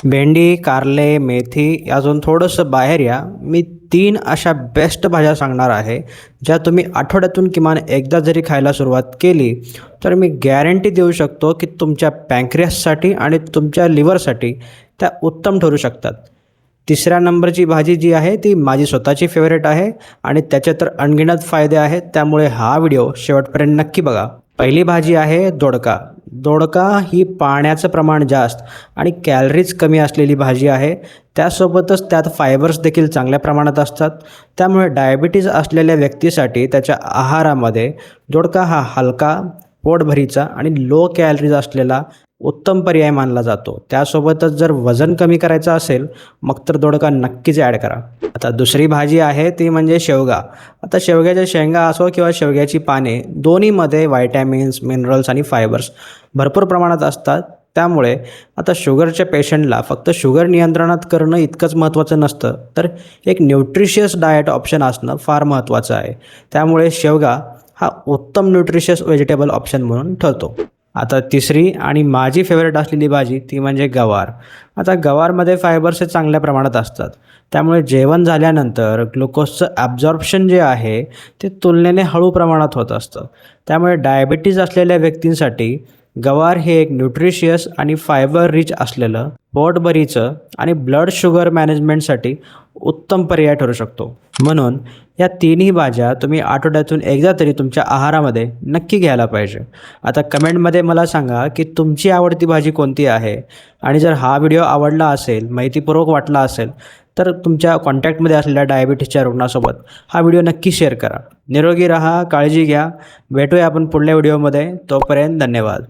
भेंडी, कारले, मेथी अजून थोडंसं बाहेर या. मी 3 अशा बेस्ट भाज्या सांगणार आहे, ज्या तुम्ही आठवड्यातून किमान एकदा जरी खायला सुरुवात केली, तर मी गॅरंटी देऊ शकतो की तुमच्या पॅन्क्रियाससाठी आणि तुमच्या लिव्हरसाठी त्या उत्तम ठरू शकतात. तिसऱ्या नंबरची भाजी जी आहे ती माझी स्वतःची फेवरेट आहे आणि त्याचे तर अनगिनत फायदे आहेत, त्यामुळे हा व्हिडिओ शेवटपर्यंत नक्की बघा. पहिली भाजी आहे दोडका. दोडका ही पाण्याचं प्रमाण जास्त आणि कॅलरीज कमी असलेली भाजी आहे. त्यासोबतच त्यात फायबर्स देखील चांगल्या प्रमाणात असतात. त्यामुळे डायबिटीज असलेल्या व्यक्तीसाठी त्याच्या आहारामध्ये दोडका हा हलका, पोटभरीचा आणि लो कॅलरीज असलेला उत्तम पर्याय मानला जातो. त्यासोबतच जर वजन कमी करायचं असेल मग तर दोडका नक्कीच ॲड करा. आता दुसरी भाजी आहे ती म्हणजे शेवगा. आता शेवग्याच्या शेंगा असो किंवा शेवग्याची पाने, दोन्हीमध्ये व्हायटॅमिन्स, मिनरल्स आणि फायबर्स भरपूर प्रमाणात असतात. त्यामुळे आता शुगरच्या पेशंटला फक्त शुगर नियंत्रणात करणं इतकंच महत्त्वाचं नसतं, तर एक न्यूट्रिशियस डाएट ऑप्शन असणं फार महत्त्वाचं आहे. त्यामुळे शेवगा हा उत्तम न्यूट्रिशियस व्हेजिटेबल ऑप्शन म्हणून ठरतो. आता तिसरी आणि माझी फेवरेट असलेली भाजी ती म्हणजे गवार. आता गवारमध्ये फायबर्स हे चांगल्या प्रमाणात असतात. त्यामुळे जेवण झाल्यानंतर ग्लुकोजचं ॲब्झॉर्प्शन जे आहे ते तुलनेने हळू प्रमाणात होत असतं. त्यामुळे डायबिटीज असलेल्या व्यक्तींसाठी गवार हे एक न्यूट्रिशियस आणि फायबर रिच असलेलं, पोटभरीचं आणि ब्लड शुगर मॅनेजमेंटसाठी उत्तम पर्याय ठरू शकतो. म्हणून या तिन्ही भाज्या तुम्ही आठवड्यातून एकदा तरी तुमच्या आहारामध्ये नक्की घ्यायला पाहिजे. आता कमेंटमध्ये मला सांगा की तुमची आवडती भाजी कोणती आहे आणि जर हा व्हिडिओ आवडला असेल, माहितीपूर्वक वाटला असेल, तर तुमच्या कॉन्टॅक्टमध्ये असलेल्या डायबिटीसच्या रुग्णासोबत हा व्हिडिओ नक्की शेअर करा. निरोगी राहा, काळजी घ्या. भेटूया आपण पुढल्या व्हिडिओमध्ये. तोपर्यंत धन्यवाद.